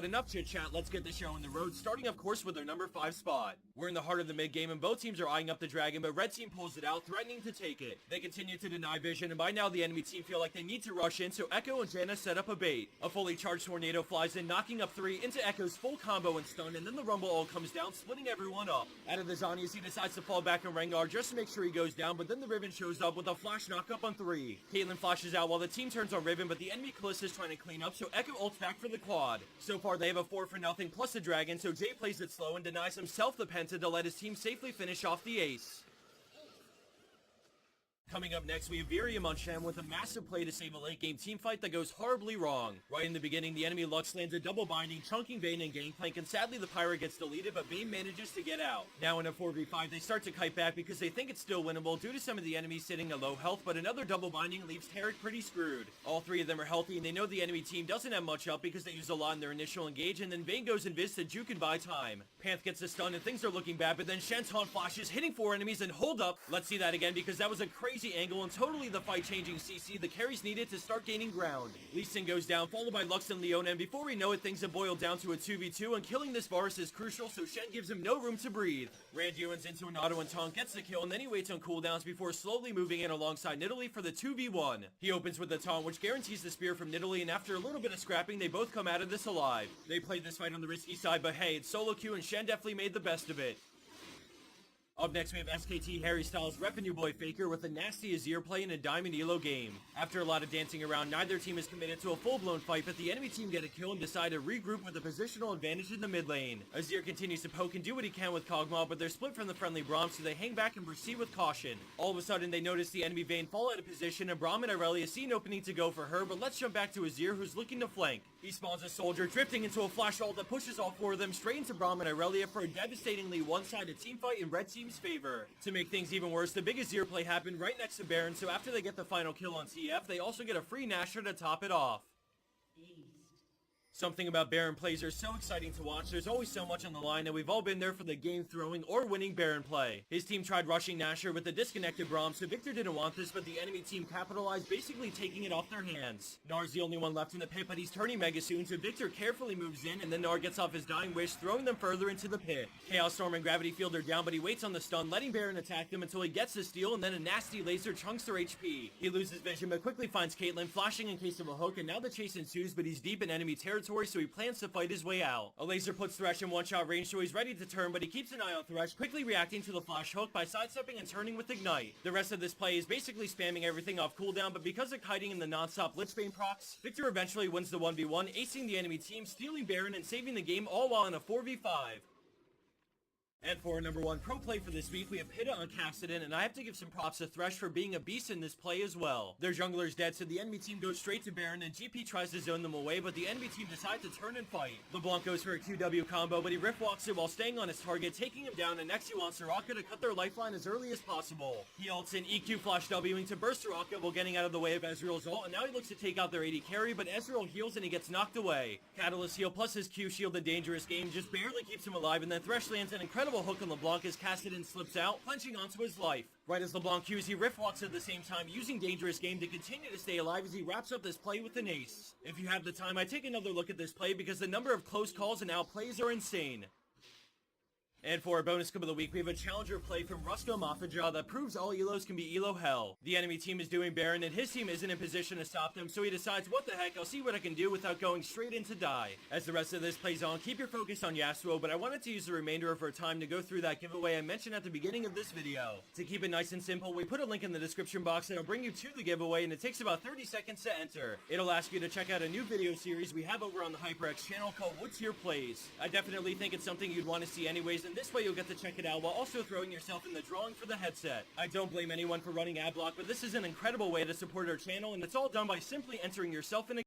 but enough chit chat, let's get the show on the road, starting of course with their number 5 spot. We're in the heart of the mid-game and both teams are eyeing up the dragon, but red team pulls it out, threatening to take it. They continue to deny vision, and by now the enemy team feel like they need to rush in, so Echo and Janna set up a bait. A fully charged tornado flies in, knocking up 3 into Echo's full combo and stun, and then the rumble all comes down, splitting everyone up. Out of the Zhonya's, he decides to fall back on Rengar just to make sure he goes down, but then the Riven shows up with a flash knock up on 3. Caitlyn flashes out while the team turns on Riven, but the enemy Kalista is trying to clean up, so Echo ults back for the quad. So far they have a 4-for-0 plus the dragon, so Jay plays it slow and denies himself the penta to let his team safely finish off the ace. Coming up next, we have Virium on Shen with a massive play to save a late game team fight that goes horribly wrong. Right in the beginning, the enemy Lux lands a double binding, chunking Vayne and Gangplank, and sadly the Pyro gets deleted, but Vayne manages to get out. Now in a 4v5, they start to kite back because they think it's still winnable due to some of the enemies sitting at low health, but another double binding leaves Taric pretty screwed. All 3 of them are healthy, and they know the enemy team doesn't have much up because they use a lot in their initial engage, and then Vayne goes invis to juke and buy time. Panth gets a stun, and things are looking bad, but then Shen's taunt flashes, hitting 4 enemies, and hold up, let's see that again because that was a crazy angle and totally the fight-changing CC the carries needed to start gaining ground. Lee Sin goes down, followed by Lux and Leona, and before we know it, things have boiled down to a 2v2, and killing this Varus is crucial, so Shen gives him no room to breathe. Randy runs into an auto and taunt, gets the kill, and then he waits on cooldowns before slowly moving in alongside Nidalee for the 2v1. He opens with the taunt, which guarantees the spear from Nidalee, and after a little bit of scrapping, they both come out of this alive. They played this fight on the risky side, but hey, it's solo queue, and Shen definitely made the best of it. Up next, we have SKT Harry Styles repping your boy Faker with a nasty Azir play in a Diamond Elo game. After a lot of dancing around, neither team is committed to a full-blown fight, but the enemy team get a kill and decide to regroup with a positional advantage in the mid lane. Azir continues to poke and do what he can with Kog'Maw, but they're split from the friendly Braum, so they hang back and proceed with caution. All of a sudden, they notice the enemy Vayne fall out of position, and Braum and Irelia see an opening to go for her, but let's jump back to Azir, who's looking to flank. He spawns a soldier, drifting into a flash ult that pushes all 4 of them straight into Braum and Irelia for a devastatingly one-sided team fight in red team's favor. To make things even worse, the big Azir play happened right next to Baron, so after they get the final kill on TF, they also get a free Nashor to top it off. Something about Baron plays are so exciting to watch. There's always so much on the line, and we've all been there for the game throwing or winning Baron play. His team tried rushing Nashor with a disconnected Braum, so Victor didn't want this, but the enemy team capitalized, basically taking it off their hands. Nar's the only one left in the pit, but he's turning mega soon, so Victor carefully moves in, and then Nar gets off his dying wish, throwing them further into the pit. Chaos Storm and Gravity Field are down, but he waits on the stun, letting Baron attack them until he gets the steal, and then a nasty laser chunks their HP. He loses vision, but quickly finds Caitlyn, flashing in case of a hook, and now the chase ensues, but he's deep in enemy territory, so he plans to fight his way out. A laser puts Thresh in one-shot range, so he's ready to turn, but he keeps an eye on Thresh, quickly reacting to the flash hook by sidestepping and turning with Ignite. The rest of this play is basically spamming everything off cooldown, but because of kiting in the non-stop Blitzbane procs, Victor eventually wins the 1v1, acing the enemy team, stealing Baron, and saving the game, all while in a 4v5. And for our number 1 pro play for this week, we have Hitta on Kassadin, and I have to give some props to Thresh for being a beast in this play as well. Their jungler is dead, so the enemy team goes straight to Baron, and GP tries to zone them away, but the enemy team decides to turn and fight. LeBlanc goes for a QW combo, but he rift walks it while staying on his target, taking him down, and next he wants Soraka to cut their lifeline as early as possible. He ults in EQ flash Wing to burst Soraka while getting out of the way of Ezreal's ult, and now he looks to take out their AD carry, but Ezreal heals and he gets knocked away. Catalyst heal plus his Q shield, a dangerous game, just barely keeps him alive, and then Thresh lands an incredible hook on LeBlanc as Kassadin slips out, clenching onto his life. Right as LeBlanc Qs, he rift walks at the same time, using Dangerous Game to continue to stay alive as he wraps up this play with an ace. If you have the time, I take another look at this play because the number of close calls and outplays are insane. And for our bonus clip of the week, we have a challenger play from Rusko Mafaja that proves all Elos can be Elo hell. The enemy team is doing Baron, and his team isn't in position to stop them, so he decides, what the heck, I'll see what I can do without going straight into die. As the rest of this plays on, keep your focus on Yasuo, but I wanted to use the remainder of our time to go through that giveaway I mentioned at the beginning of this video. To keep it nice and simple, we put a link in the description box that'll bring you to the giveaway, and it takes about 30 seconds to enter. It'll ask you to check out a new video series we have over on the HyperX channel called What's Your Plays. I definitely think it's something you'd want to see anyways, and this way you'll get to check it out while also throwing yourself in the drawing for the headset. I don't blame anyone for running ad block, but this is an incredible way to support our channel, and it's all done by simply entering yourself in a